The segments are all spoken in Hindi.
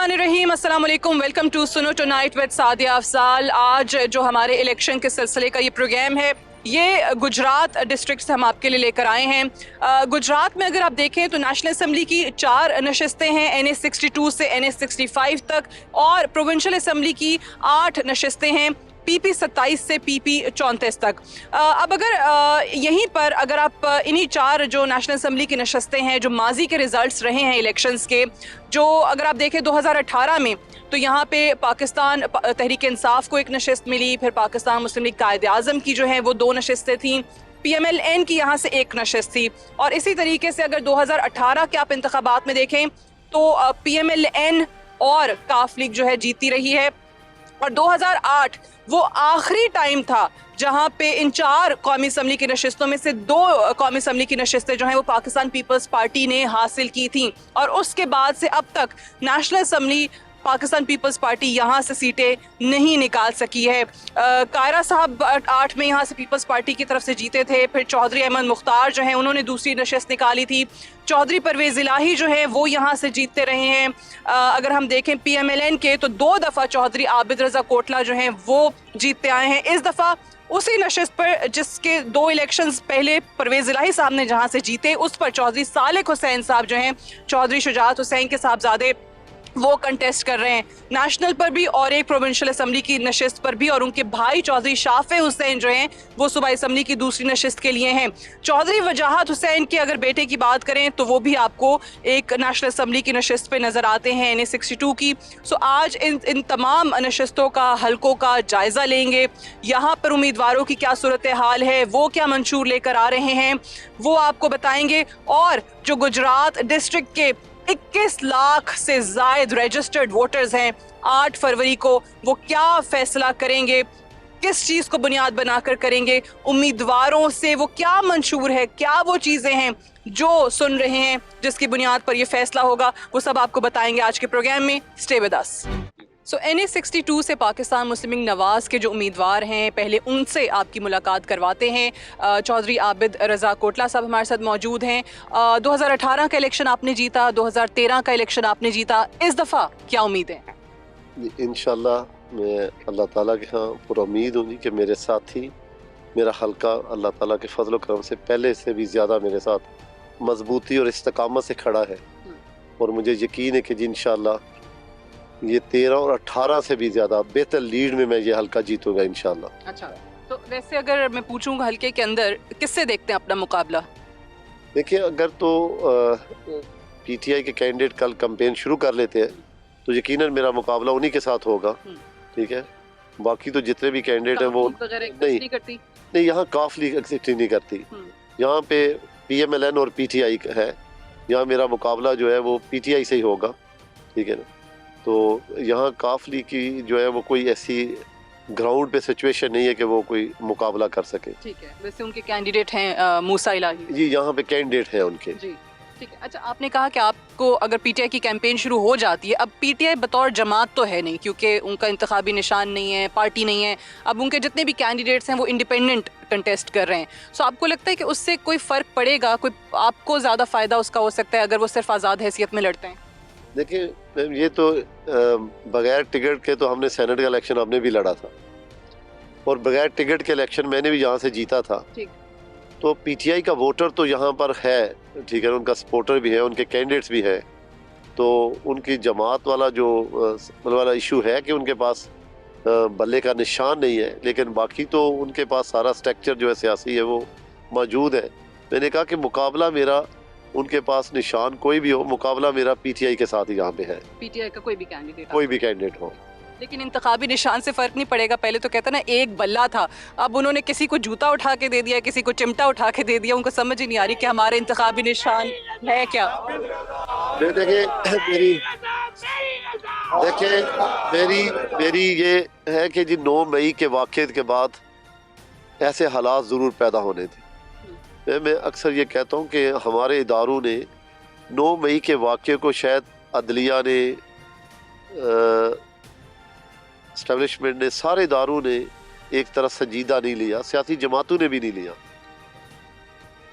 बिस्मिल्लाहिर्रहमानिर्रहीम, अस्सलाम वालेकुम, वेलकम टू सुनो टुनाइट विद सादिया अफजाल। आज जो हमारे इलेक्शन के सिलसिले का ये प्रोग्राम है, ये गुजरात डिस्ट्रिक्ट से हम आपके लिए लेकर आए हैं। गुजरात में अगर आप देखें तो नेशनल असम्बली की 4 नशस्तें हैं, NA 62 से NA 65 तक, और प्रोविंशियल असम्बली की 8 नशस्तें हैं, PP 27 से PP 34 तक। अब अगर यहीं पर अगर आप इन्हीं 4 जो नेशनल असम्बली की नशस्तें हैं, जो माजी के रिजल्ट्स रहे हैं इलेक्शंस के, जो अगर आप देखें 2018 में तो यहाँ पे पाकिस्तान तहरीक इंसाफ को एक नशस्त मिली, फिर पाकिस्तान मुस्लिम लीग कायद आज़म की जो है वो 2 नशस्तें थीं, PMLN की यहाँ से 1 नशस्त थी। और इसी तरीके से अगर 2018 के आप इंतखाबात में देखें तो PMLN और काफ लीग जो है जीती रही है। और 2008 वो आखिरी टाइम था जहां पे इन 4 कौमी असम्बली की नशस्तों में से 2 कौमी असम्बली की नशस्तें जो हैं वो पाकिस्तान पीपल्स पार्टी ने हासिल की थी। और उसके बाद से अब तक नेशनल असम्बली पाकिस्तान पीपल्स पार्टी यहाँ से सीटें नहीं निकाल सकी है। कायरा साहब 8 में यहाँ से पीपल्स पार्टी की तरफ से जीते थे, फिर चौधरी अहमद मुख्तार जो हैं उन्होंने दूसरी नशस्त निकाली थी, चौधरी परवेज़ इलाही जो है वो यहाँ से जीतते रहे हैं। अगर हम देखें PMLN के तो 2 दफ़ा चौधरी आबिद रज़ा कोटला जो हैं वो जीतते आए हैं। इस दफ़ा उसी नशस्त पर जिसके 2 इलेक्शंस पहले परवेज़ इलाही साहब ने जहाँ से जीते, उस पर चौधरी सालिक हुसैन साहब जो हैं, चौधरी शुजात हुसैन के साहबजादे, वो कंटेस्ट कर रहे हैं नेशनल पर भी और एक प्रोविंशियल असम्बली की नशस्त पर भी। और उनके भाई चौधरी शाफे हुसैन जो हैं वो सूबाई असम्बली की दूसरी नशस्त के लिए हैं। चौधरी वजाहत हुसैन के अगर बेटे की बात करें तो वो भी आपको एक नेशनल असम्बली की नशस्त पे नज़र आते हैं, NA 62 की। सो आज इन तमाम नशस्तों का हल्कों का जायज़ा लेंगे, यहाँ पर उम्मीदवारों की क्या सूरत हाल है, वो क्या मंशूर लेकर आ रहे हैं, वो आपको बताएंगे। और जो गुजरात डिस्ट्रिक्ट के 21 लाख से ज़ायद रजिस्टर्ड वोटर्स हैं, 8 फरवरी को वो क्या फैसला करेंगे, किस चीज़ को बुनियाद बनाकर करेंगे, उम्मीदवारों से वो क्या मंशूर है, क्या वो चीज़ें हैं जो सुन रहे हैं जिसकी बुनियाद पर ये फैसला होगा, वो सब आपको बताएंगे आज के प्रोग्राम में। Stay with us. So NA 62 से पाकिस्तान मुस्लिम लीग नवाज़ के जो उम्मीदवार हैं, पहले उनसे आपकी मुलाकात करवाते हैं। चौधरी आबिद रज़ा कोटला साहब हमारे साथ मौजूद हैं। 2018 का इलेक्शन आपने जीता, 2013 का इलेक्शन आपने जीता, इस दफ़ा क्या उम्मीदें हैं? इंशाल्लाह मैं अल्लाह ताला के यहाँ पूरा उम्मीद होगी कि मेरे साथ ही मेरा हल्का अल्लाह ताला के फजल करम से पहले से भी ज़्यादा मेरे साथ मजबूती और इस्तकामत से खड़ा है। और मुझे यकीन है कि जी इंशाल्लाह ये 13 और 18 से भी ज़्यादा बेहतर लीड में मैं ये हल्का जीतूंगा इंशाल्लाह। अच्छा, तो वैसे अगर मैं पूछूंगा हल्के के अंदर किससे देखते हैं अपना मुकाबला? देखिए, अगर तो PTI के कैंडिडेट कल कैंपेन शुरू कर लेते हैं तो यकीनन मेरा मुकाबला उन्हीं के साथ होगा। ठीक है, बाकी तो जितने भी कैंडिडेट हैं वो नहीं, यहाँ काफ लीग एक्सिस्ट नहीं करती। यहाँ पे PMLN और PTI है, यहाँ मेरा मुकाबला जो है वो PTI से ही होगा। ठीक है ना, तो यहाँ काफ लीग की जो है वो कोई ऐसी ग्राउंड पे सिचुएशन नहीं है कि वो कोई मुकाबला कर सके। ठीक है, वैसे उनके कैंडिडेट हैं मूसा इलाही जी, यहाँ पे कैंडिडेट हैं उनके जी। ठीक है, अच्छा, आपने कहा कि आपको अगर PTI की कैंपेन शुरू हो जाती है, अब PTI बतौर जमात तो है नहीं क्योंकि उनका इंतखाबी निशान नहीं है, पार्टी नहीं है, अब उनके जितने भी कैंडिडेट्स हैं वो इंडिपेंडेंट कंटेस्ट कर रहे हैं। सो आपको लगता है कि उससे कोई फ़र्क पड़ेगा, कोई आपको ज़्यादा फ़ायदा उसका हो सकता है अगर वो सिर्फ आज़ाद हैसियत में लड़ते हैं? देखिए, ये तो बगैर टिकट के तो हमने सेनेट का इलेक्शन हमने भी लड़ा था, और बगैर टिकट के इलेक्शन मैंने भी यहाँ से जीता था। तो PTI का वोटर तो यहाँ पर है, ठीक है, उनका सपोर्टर भी है, उनके कैंडिडेट्स भी हैं। तो उनकी जमात वाला जो वाला इशू है कि उनके पास बल्ले का निशान नहीं है, लेकिन बाकी तो उनके पास सारा स्ट्रक्चर जो है सियासी है वो मौजूद है। मैंने कहा कि मुकाबला मेरा, उनके पास निशान कोई भी हो, मुकाबला मेरा PTI के साथ ही यहाँ पे है। PTI का कोई भी कैंडिडेट हो, लेकिन इंतखाबी निशान से फ़र्क नहीं पड़ेगा। पहले तो कहता ना एक बल्ला था, अब उन्होंने किसी को जूता उठा के दे दिया, किसी को चिमटा उठा के दे दिया, उनको समझ ही नहीं आ रही कि हमारे इंतखाबी निशान है क्या। मेरी ये है कि जी 9 मई के वाक़े के बाद ऐसे हालात ज़रूर पैदा होने थे। मैं अक्सर ये कहता हूँ कि हमारे इदारों ने 9 मई के वाक़े को शायद अदलिया ने, इस्टेब्लिशमेंट ने, सारे इदारों ने एक तरह संजीदा नहीं लिया, सियासी जमातों ने भी नहीं लिया।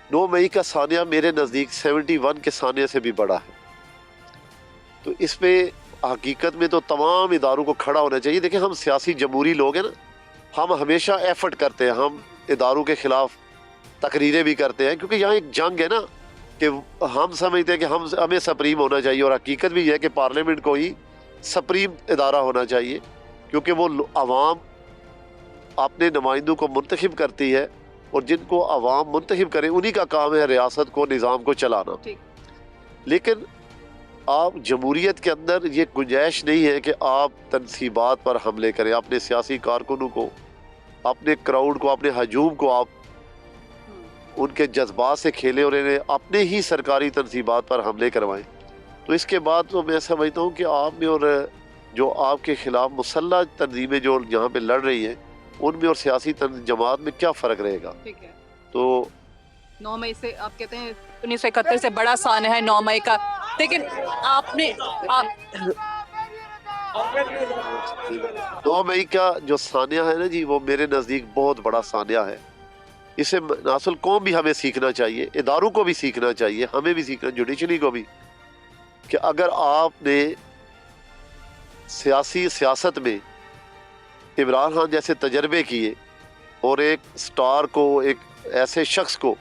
9 मई का सानिया मेरे नज़दीक 71 के सानिया से भी बड़ा है। तो इसमें हकीकत में तो तमाम इदारों को खड़ा होना चाहिए। देखिए हम सियासी जमहूरी लोग हैं ना, हम हमेशा एफर्ट करते हैं, हम इदारों के खिलाफ तकरीरें भी करते हैं, क्योंकि यहाँ एक जंग है ना कि हम समझते हैं कि हमें सुप्रीम होना चाहिए, और हकीकत भी है कि पार्लियामेंट को ही सुप्रीम इदारा होना चाहिए, क्योंकि वो आवाम अपने नुमाइंदों को मुंतखब करती है, और जिनको आवाम मुंतखब करे उन्हीं का काम है रियासत को, निज़ाम को चलाना। लेकिन आप जमहूरियत के अंदर ये गुंजाइश नहीं है कि आप तनसीबात पर हमले करें, अपने सियासी कारकुनों को, अपने क्राउड को, अपने हजूम को आप उनके जज्बात से खेलें और इन्हें अपने ही सरकारी तनसीबात पर हमले करवाएं। तो इसके बाद तो मैं समझता हूँ कि आप में और जो आपके खिलाफ मुसल्लह तंजीमें जो यहाँ पे लड़ रही हैं उनमें और सियासी जमात में क्या फ़र्क रहेगा। ठीक है। तो 9 मई से आप कहते हैं 1971 से बड़ा सानिया है 9 मई का, लेकिन आपने 9 मई का जो सानिया है ना जी, वो मेरे नज़दीक बहुत बड़ा सानिया है। इसे असल कौम भी हमें सीखना चाहिए, इदारों को भी सीखना चाहिए, हमें भी सीखना, जुडिशरी को भी, कि अगर आपने सियासत में इमरान खान जैसे तजर्बे किए और एक स्टार को, एक ऐसे शख्स को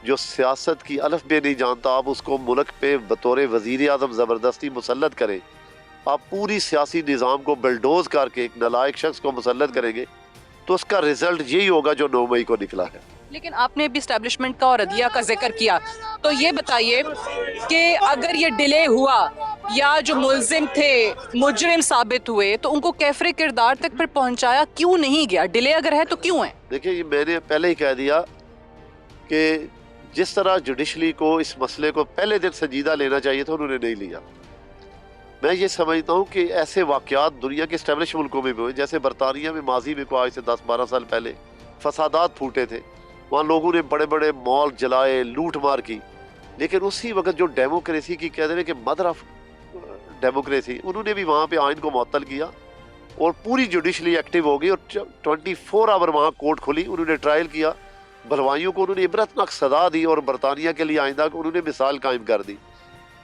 जो सियासत की अलफ बे नहीं जानता, आप उसको मुल्क पे बतौर वज़ीर आज़म ज़बरदस्ती मुसल्लत करें, आप पूरी सियासी निज़ाम को बलडोज करके एक नालायक शख्स को मुसल्लत करेंगे, तो उसका रिजल्ट यही होगा जो 9 मई को निकला है। लेकिन आपने भी एस्टेब्लिशमेंट का और अदलिया का जिक्र किया, तो ये बताइए कि अगर ये डिले हुआ या जो मुल्जिम थे मुजरिम साबित हुए, तो उनको कैफरे किरदार तक फिर पहुंचाया क्यों नहीं गया? डिले अगर है तो क्यों है? देखिए ये मैंने पहले ही कह दिया कि जिस तरह जुडिशरी को इस मसले को पहले दिन संजीदा लेना चाहिए था, उन्होंने नहीं लिया। मैं ये समझता हूँ कि ऐसे वाक़यात दुनिया के एस्टेब्लिश मुल्कों में भी हुए, जैसे बरतानिया में माजी में को आज से 10-12 साल पहले फसादात फूटे थे, वहाँ लोगों ने बड़े बड़े मॉल जलाए, लूट मार की, लेकिन उसी वक्त जो डेमोक्रेसी की कहते हैं कि मदर ऑफ डेमोक्रेसी, उन्होंने भी वहाँ पे आइन को मुअत्तल किया और पूरी जुडिशरी एक्टिव हो गई और 24 आवर वहाँ कोर्ट खुली, उन्होंने ट्रायल किया, भलवाइयों को उन्होंने इबरतनाक सजा दी और बरतानिया के लिए आइंदा उन्होंने मिसाल कायम कर दी।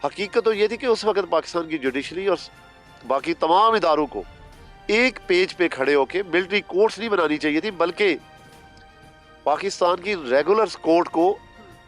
हकीकत तो ये थी कि उस वक्त पाकिस्तान की जुडिशरी और बाकी तमाम इदारों को एक पेज पे खड़े होकर मिलिट्री कोर्ट्स नहीं बनानी चाहिए थी, बल्कि पाकिस्तान की रेगुलर कोर्ट को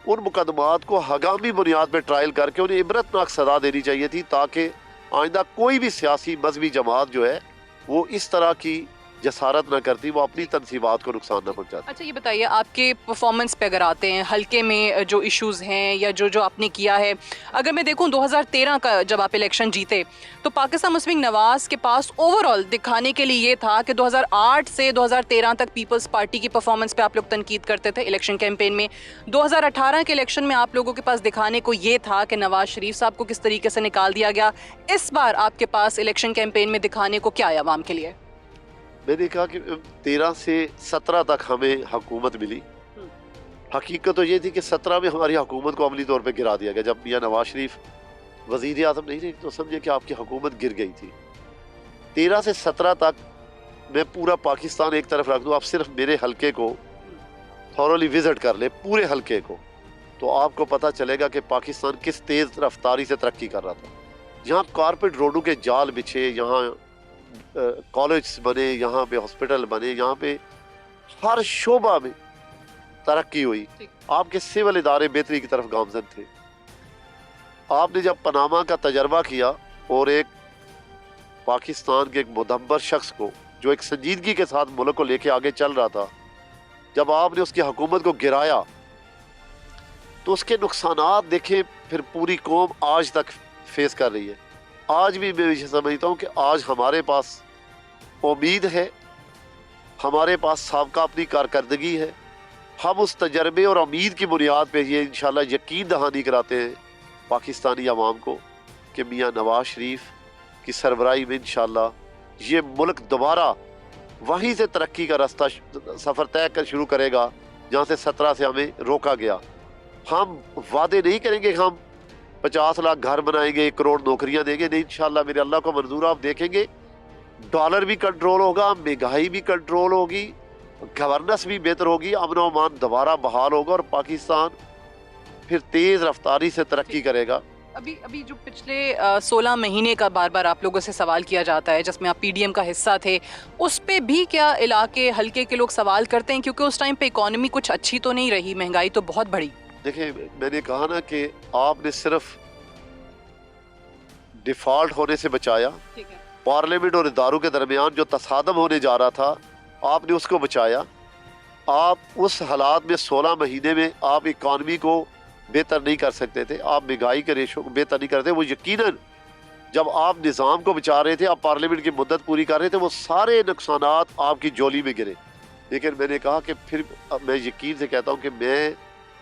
उन मुकदमात को हंगामी बुनियाद पर ट्रायल करके उन्हें इबरतनाक सजा देनी चाहिए थी, ताकि आइंदा कोई भी सियासी मजहबी जमात जो है वो इस तरह की जसारत ना करती, वो अपनी तनसीबात को नुकसान ना पहुंचाती। अच्छा ये बताइए, आपके परफॉर्मेंस पे अगर आते हैं, हल्के में जो इश्यूज हैं या जो आपने किया है, अगर मैं देखूं 2013 का जब आप इलेक्शन जीते, तो पाकिस्तान मुस्लिम नवाज के पास ओवरऑल दिखाने के लिए ये था कि 2008 से 2013 तक पीपल्स पार्टी की परफॉर्मेंस पे आप लोग तनकीद करते थे इलेक्शन कैंपेन में। 2018 के इलेक्शन में आप लोगों के पास दिखाने को ये था कि नवाज शरीफ साहब को किस तरीके से निकाल दिया गया। इस बार आपके पास इलेक्शन कैंपेन में दिखाने को क्या है आवाम के लिए? मैंने कहा कि 13 से 17 तक हमें हुकूमत मिली। हकीकत तो ये थी कि 17 में हमारी हुकूमत को अमली तौर पे गिरा दिया गया। जब मियां नवाज शरीफ वज़ीर आज़म नहीं रहे तो समझे कि आपकी हुकूमत गिर गई थी। 13 से 17 तक मैं पूरा पाकिस्तान एक तरफ रख दूँ, आप सिर्फ मेरे हल्के को थॉरली विजिट कर ले, पूरे हल्के को, तो आपको पता चलेगा कि पाकिस्तान किस तेज़ रफ्तारी से तरक्की कर रहा था। यहाँ कारपेट रोडों के जाल बिछे, यहाँ कॉलेज बने, यहाँ पे हॉस्पिटल बने, यहाँ पे हर शोबा में तरक्की हुई। आपके सिविल इदारे बेहतरी की तरफ गामजन थे। आपने जब पनामा का तजर्बा किया और एक पाकिस्तान के एक मुदब्बर शख्स को जो एक संजीदगी के साथ मुल्क को लेके आगे चल रहा था, जब आपने उसकी हुकूमत को गिराया तो उसके नुकसानात देखें फिर पूरी कौम आज तक फेस कर रही है। आज भी मैं समझता हूँ कि आज हमारे पास उम्मीद है, हमारे पास साबका अपनी कारकर्दगी है। हम उस तजर्बे और उम्मीद की बुनियाद पे ये इंशाल्लाह यकीन दहानी कराते हैं पाकिस्तानी अवाम को कि मियां नवाज शरीफ की सरबराही में इंशाल्लाह ये मुल्क दोबारा वहीं से तरक्की का रास्ता सफ़र तय कर शुरू करेगा जहाँ से 17 से हमें रोका गया। हम वादे नहीं करेंगे कि हम 50 लाख घर बनाएंगे, 1 करोड़ नौकरियां देंगे, नहीं, इंशाल्लाह मेरे अल्लाह को मंजूर। आप देखेंगे डॉलर भी कंट्रोल होगा, महंगाई भी कंट्रोल होगी, गवर्नेंस भी बेहतर होगी, अमन और अमान दोबारा बहाल होगा और पाकिस्तान फिर तेज़ रफ्तारी से तरक्की करेगा। अभी अभी जो पिछले 16 महीने का बार बार आप लोगों से सवाल किया जाता है, जिसमें आप पीडीएम का हिस्सा थे, उस पे भी क्या इलाके हल्के के लोग सवाल करते हैं? क्योंकि उस टाइम पे इकोनॉमी कुछ अच्छी तो नहीं रही, महंगाई तो बहुत बढ़ी। देखिए, मैंने कहा ना कि आपने सिर्फ डिफॉल्ट होने से बचाया, ठीक है। पार्लियामेंट और इदारों के दरमियान जो तसादम होने जा रहा था, आपने उसको बचाया। आप उस हालात में 16 महीने में आप इकॉनमी को बेहतर नहीं कर सकते थे, आप महंगाई के रेशो को बेहतर नहीं करते। वो यकीनन जब आप निज़ाम को बचा रहे थे, आप पार्लियामेंट की मुद्दत पूरी कर रहे थे, वो सारे नुकसानात आपकी झोली में गिरे। लेकिन मैंने कहा कि फिर मैं यकीन से कहता हूँ कि मैं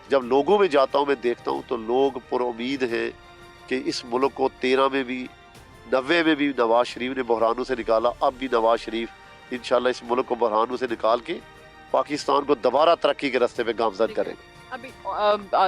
जब लोगों में जाता हूँ, मैं देखता हूँ तो लोग पुरुमीद हैं कि इस मुल्क को 13 में भी 90 में भी नवाज शरीफ ने बहरानों से निकाला। अब भी नवाज शरीफ इंशाल्लाह इस मुल्क को बहरानों से निकाल के पाकिस्तान को दोबारा तरक्की के रास्ते पे गामजद करेंगे। अभी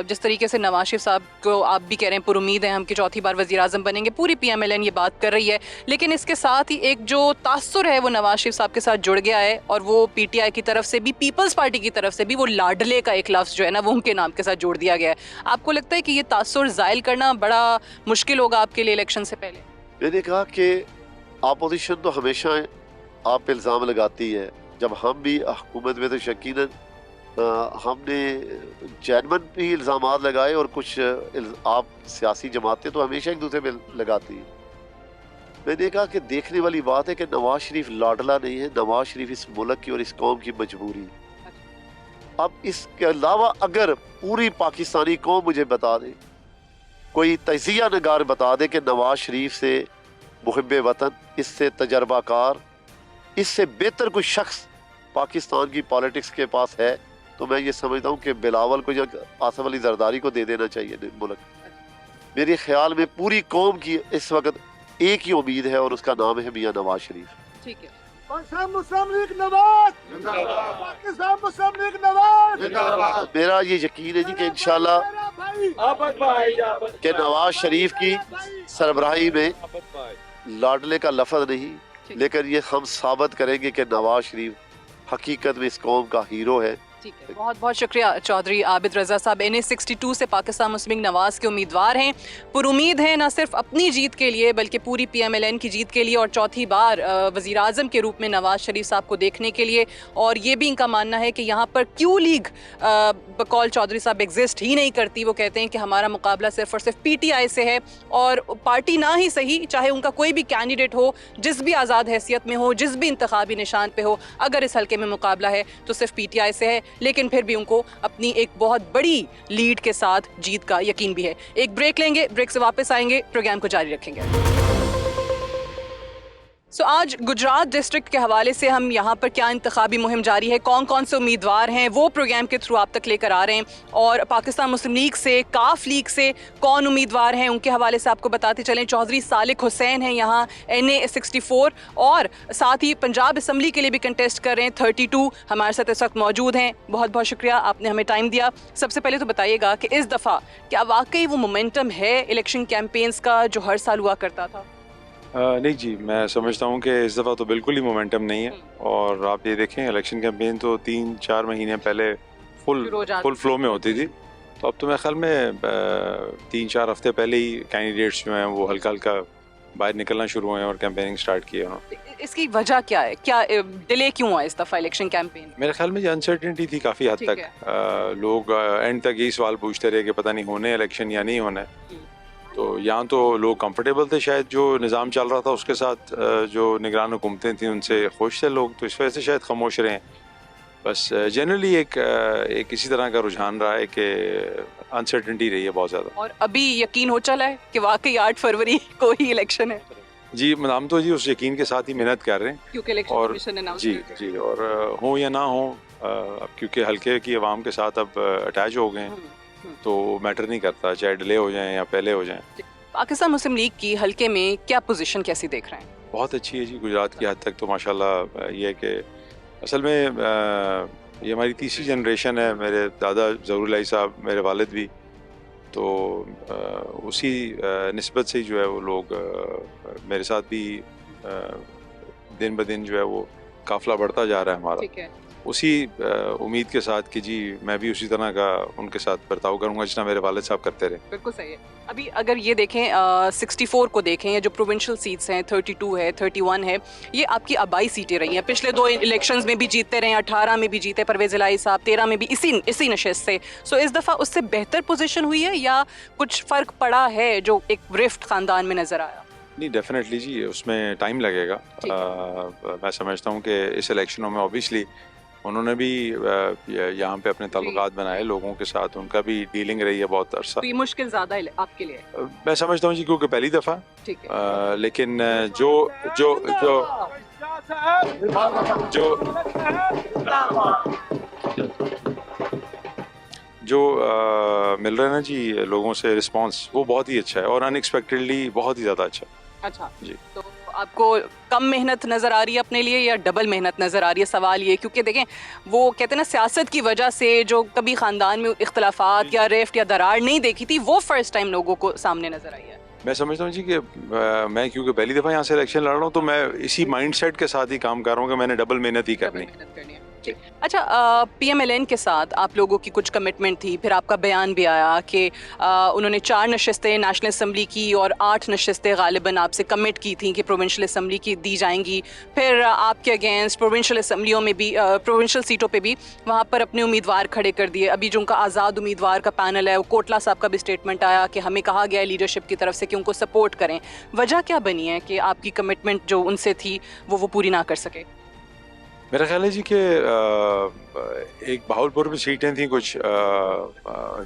जिस तरीके से नवाज शरीफ साहब को आप भी कह रहे हैं पुरुमीद हैं हम कि चौथी बार वज़ीर आज़म बनेंगे, पूरी पीएमएलएन ये बात कर रही है, लेकिन इसके साथ ही एक जो तासुर है वो नवाज शरीफ साहब के साथ जुड़ गया है, और वो पीटीआई की तरफ से भी, पीपल्स पार्टी की तरफ से भी, वो लाडले का एक लफ्ज़ जो है ना वो उनके नाम के साथ जोड़ दिया गया है। आपको लगता है कि ये तासुर ज़ायल करना बड़ा मुश्किल होगा आपके लिए इलेक्शन से पहले? मैंने कहा कि अपोजिशन तो हमेशा आप पे इल्ज़ाम लगाती है। जब हम भी हुकूमत में तो यकीनन हमने चैनमन भी इल्ज़ाम लगाए, और कुछ आप सियासी जमातें तो हमेशा एक दूसरे पे लगाती हैं। मैंने कहा कि देखने वाली बात है कि नवाज शरीफ लाडला नहीं है, नवाज शरीफ इस मुल्क की और इस कौम की मजबूरी है। अब इसके अलावा अगर पूरी पाकिस्तानी कौम मुझे बता दे, कोई तजिया नगार बता दे कि नवाज शरीफ से मुहिब्बे वतन, इससे तजर्बाकार, इससे बेहतर कोई शख्स पाकिस्तान की पॉलिटिक्स के पास है, तो मैं ये समझता हूँ कि बिलावल को या आसिफ अली जरदारी को दे देना चाहिए मुल्क। मेरे ख्याल में पूरी कौम की इस वक्त एक ही उम्मीद है, और उसका नाम है मियां नवाज शरीफ। ठीक है। मेरा ये यकीन है जी कि इंशाल्लाह कि नवाज शरीफ की सरबराही में लाडले का लफ्ज़ नहीं, लेकिन ये हम साबित करेंगे कि नवाज शरीफ हकीकत में इस कौम का हीरो है। ठीक है, बहुत बहुत शुक्रिया चौधरी आबिद रजा साहब। NA62 से पाकिस्तान मुस्लिम लीग नवाज के उम्मीदवार हैं, पुरुमीद हैं न सिर्फ अपनी जीत के लिए बल्कि पूरी PMLN की जीत के लिए, और चौथी बार वज़ीर आज़म के रूप में नवाज शरीफ साहब को देखने के लिए। और ये भी इनका मानना है कि यहाँ पर क्यू लीग बकौल चौधरी साहब एग्जिस्ट ही नहीं करती। वो कहते हैं कि हमारा मुकाबला सिर्फ और सिर्फ PTI से है, और पार्टी ना ही सही, चाहे उनका कोई भी कैंडिडेट हो, जिस भी आज़ाद हैसियत में हो, जिस भी इंतखाबी निशान पे हो, अगर इस हल्के में मुकाबला है तो सिर्फ PTI से है, लेकिन फिर भी उनको अपनी एक बहुत बड़ी लीड के साथ जीत का यकीन भी है। एक ब्रेक लेंगे, ब्रेक से वापस आएंगे, प्रोग्राम को जारी रखेंगे। आज गुजरात डिस्ट्रिक्ट के हवाले से हम यहाँ पर क्या इंतखाबी मुहिम जारी है, कौन कौन से उम्मीदवार हैं, वो प्रोग्राम के थ्रू आप तक लेकर आ रहे हैं, और पाकिस्तान मुस्लिम लीग से, काफ लीग से कौन उम्मीदवार हैं उनके हवाले से आपको बताते चलें। चौधरी सालिक हुसैन हैं यहाँ NA64, और साथ ही पंजाब असम्बली के लिए भी कंटेस्ट कर रहे हैं 32, हमारे साथ इस वक्त मौजूद हैं। बहुत बहुत शुक्रिया, आपने हमें टाइम दिया। सबसे पहले तो बताइएगा कि इस दफ़ा क्या वाकई वो मोमेंटम है इलेक्शन कैंपेन्स का जो हर साल हुआ करता था? नहीं जी, मैं समझता हूँ कि इस दफ़ा तो बिल्कुल ही मोमेंटम नहीं है। और आप ये देखें, इलेक्शन कैंपेन तो 3-4 महीने पहले फुल फ्लो में होती थी, तो अब तो मेरे ख्याल में 3-4 हफ्ते पहले ही कैंडिडेट्स जो हैं वो हल्का हल्का बाहर निकलना शुरू हुए हैं और कैंपेनिंग स्टार्ट किए उन्होंने। इसकी वजह क्या है, क्या डिले क्यों हुआ इस दफ़ा इलेक्शन कैंपेन? मेरे ख्याल में ये अनसर्टेनिटी थी काफ़ी हद तक। लोग एंड तक यही सवाल पूछते रहे कि पता नहीं होने इलेक्शन या नहीं होना है। तो यहाँ तो लोग कंफर्टेबल थे शायद, जो निज़ाम चल रहा था उसके साथ, जो निगरान हुकूमतें थी उनसे खुश थे लोग, तो इस वजह से शायद खामोश रहे हैं। बस जनरली एक इसी तरह का रुझान रहा है कि अनसर्टेनिटी रही है बहुत ज़्यादा। और अभी यकीन हो चला है कि वाकई 8 फरवरी को ही इलेक्शन है? जी, हम तो जी उस यकीन के साथ ही मेहनत कर रहे हैं, क्योंकि इलेक्शन कमीशन अनाउंस जी, और हो या ना हो, अब क्योंकि हल्के की आवाम के साथ अब अटैच हो गए हैं, तो मैटर नहीं करता चाहे डिले हो जाए या पहले हो जाए। पाकिस्तान मुस्लिम लीग की हल्के में क्या पोजीशन कैसी देख रहे हैं? बहुत अच्छी है जी, गुजरात की हद तक तो माशाल्लाह ये है कि असल में ये हमारी तीसरी जनरेशन है। मेरे दादा ज़हूरुल्लाह साहब, मेरे वालिद भी, तो उसी निस्बत से जो है वो लोग मेरे साथ भी दिन ब दिन जो है वो काफ़िला बढ़ता जा रहा है हमारा। ठीक है। उसी उम्मीद के साथ कि जी मैं भी उसी तरह का उनके साथ बर्ताव करूंगा जितना मेरे वालिद साहब करते रहे। बिल्कुल सही है। अभी अगर ये देखें 64 को देखें, या जो प्रोविंशियल सीट्स हैं 32 है 31 है, ये आपकी आबाई सीटें रही हैं। पिछले 2 इलेक्शंस में भी जीतते रहे, 18 में भी जीते परवेज़ इलाही साहब, 13 में भी इसी नशिस्त से। सो इस दफ़ा उससे बेहतर पोजीशन हुई है या कुछ फ़र्क पड़ा है जो एक रिफ्ट ख़ानदान में नज़र आया? नहीं, डेफिनेटली जी उसमें टाइम लगेगा। मैं समझता हूँ कि इस इलेक्शनों में ऑब्वियसली उन्होंने भी यहाँ पे अपने ताल्लुकात बनाए लोगों के साथ, उनका भी डीलिंग रही है बहुत अरसा। तो ये मुश्किल ज़्यादा है आपके लिए? मैं समझता हूँ जी क्योंकि पहली दफ़ा, ठीक है। लेकिन जो जो जो जो मिल रहा है ना जी लोगों से रिस्पांस, वो बहुत ही अच्छा है और अनएक्सपेक्टेडली बहुत ही ज़्यादा अच्छा। अच्छा जी, तो आपको कम मेहनत नज़र आ रही है अपने लिए या डबल मेहनत नज़र आ रही है? सवाल ये, क्योंकि देखें वो कहते हैं ना सियासत की वजह से जो कभी ख़ानदान में इख्तलाफात या रिफ्ट या दरार नहीं देखी थी, वो फर्स्ट टाइम लोगों को सामने नज़र आई है। मैं समझता हूँ जी कि मैं क्योंकि पहली दफ़ा यहाँ से इलेक्शन लड़ रहा हूँ तो मैं इसी माइंडसेट के साथ ही काम कर रहा हूँ कि मैंने डबल मेहनत ही करनी। ठीक। अच्छा, PMLN के साथ आप लोगों की कुछ कमिटमेंट थी, फिर आपका बयान भी आया कि उन्होंने 4 नशिस्तें नेशनल असम्बली की और 8 नशिस्तें गालिबन आपसे कमिट की थी कि प्रोविंशियल असम्बली की दी जाएंगी। फिर आपके अगेंस्ट प्रोविंशियल असम्बलियों में भी प्रोविंशियल सीटों पे भी वहाँ पर अपने उम्मीदवार खड़े कर दिए। अभी जो उनका आज़ाद उम्मीदवार का पैनल है, वो कोटला साहब का भी स्टेटमेंट आया कि हमें कहा गया है लीडरशिप की तरफ से कि उनको सपोर्ट करें। वजह क्या बनी है कि आपकी कमिटमेंट जो उनसे थी वो पूरी ना कर सके? मेरा ख्याल है जी कि एक बहावलपुर में सीटें थी कुछ,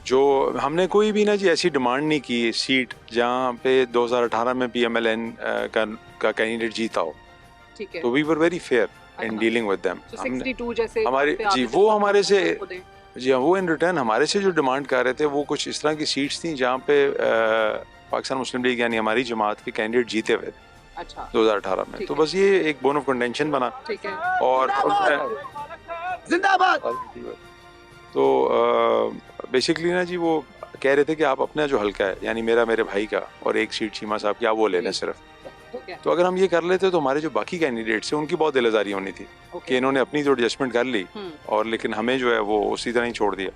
जो हमने कोई भी ना जी ऐसी डिमांड नहीं की सीट जहाँ पे 2018 में PMLN का कैंडिडेट जीता हो। ठीक है। तो we were very fair in dealing with them. 62 जैसे हमारे जी वो हमारे से जी हाँ, वो इन रिटर्न हमारे से जो डिमांड कर रहे थे वो कुछ इस तरह की सीट्स थी जहाँ पे पाकिस्तान मुस्लिम लीग यानी हमारी जमात के कैंडिडेट जीते हुए थे। अच्छा। 2018 में। तो बस ये एक बोन ऑफ कंटेंशन बना। ठीक है। और जिंदाबाद। तो बेसिकली ना जी वो कह रहे थे कि आप अपना जो हल्का है यानी मेरे भाई का और एक सीट चीमा साहब की आप वो ले लें सिर्फ। तो अगर हम ये कर लेते तो हमारे जो बाकी कैंडिडेट्स हैं उनकी बहुत दिलआज़ारी होनी थी कि इन्होंने अपनी जो एडजस्टमेंट कर ली और लेकिन हमें जो है वो उसी तरह ही छोड़ दिया।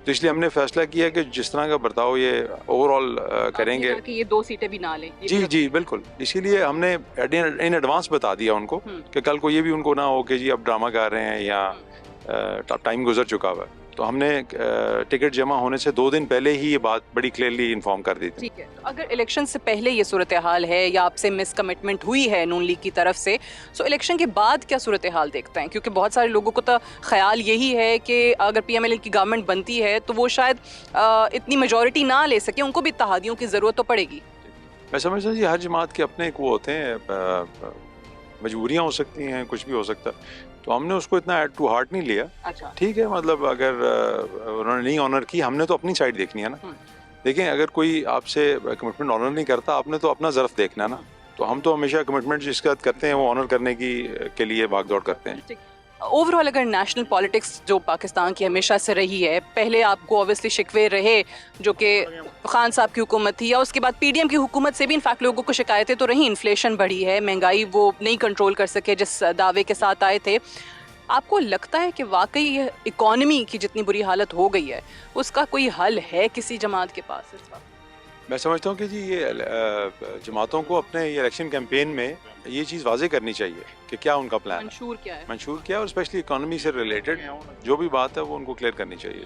तो इसलिए हमने फैसला किया कि जिस तरह का बर्ताव ये ओवरऑल करेंगे कि ये 2 सीटें भी ना लें। जी जी बिल्कुल, इसीलिए हमने इन एडवांस बता दिया उनको कि कल को ये भी उनको ना हो कि जी अब ड्रामा कर रहे हैं या टाइम गुजर चुका हुआ है। तो हमने टिकट जमा होने से 2 दिन पहले ही ये बात बड़ी क्लियरली इन्फॉर्म कर दी थी। ठीक है। तो अगर इलेक्शन से पहले ये सूरत हाल है या आपसे मिस कमिटमेंट हुई है नून लीग की तरफ से, तो इलेक्शन के बाद क्या सूरत हाल देखते हैं? क्योंकि बहुत सारे लोगों को तो ख्याल यही है कि अगर PMLN की गवर्नमेंट बनती है तो वो शायद इतनी मेजॉरिटी ना ले सके, उनको भी इत्तेहादियों की ज़रूरत तो पड़ेगी। मैं समझता हूँ जी हर जमात के अपने एक वो होते हैं, मजबूरियाँ हो सकती हैं, कुछ भी हो सकता है। तो हमने उसको इतना ऐड टू हार्ट नहीं लिया। अच्छा। ठीक है, मतलब अगर उन्होंने नहीं ऑनर की, हमने तो अपनी साइड देखनी है ना। देखें अगर कोई आपसे कमिटमेंट ऑनर नहीं करता, आपने तो अपना ज़र्फ देखना है ना। तो हम तो हमेशा कमिटमेंट जिसके साथ करते हैं वो ऑनर करने के लिए भाग दौड़ करते हैं। ओवरऑल अगर नेशनल पॉलिटिक्स जो पाकिस्तान की हमेशा से रही है, पहले आपको ऑब्वियसली शिकवे रहे जो कि खान साहब की हुकूमत थी, या उसके बाद PDM की हुकूमत से भी इनफैक्ट लोगों को शिकायतें तो रही, इन्फ्लेशन बढ़ी है, महंगाई वो नहीं कंट्रोल कर सके जिस दावे के साथ आए थे। आपको लगता है कि वाकई इकॉनमी की जितनी बुरी हालत हो गई है उसका कोई हल है किसी जमात के पास इस वक्त? मैं समझता हूँ कि जी ये जमातों को अपने ये इलेक्शन कैंपेन में ये चीज़ वाजे करनी चाहिए कि क्या उनका प्लान मंशूर क्या है, मंशूर क्या है, और स्पेशली इकॉनमी से रिलेटेड जो भी बात है वो उनको क्लियर करनी चाहिए।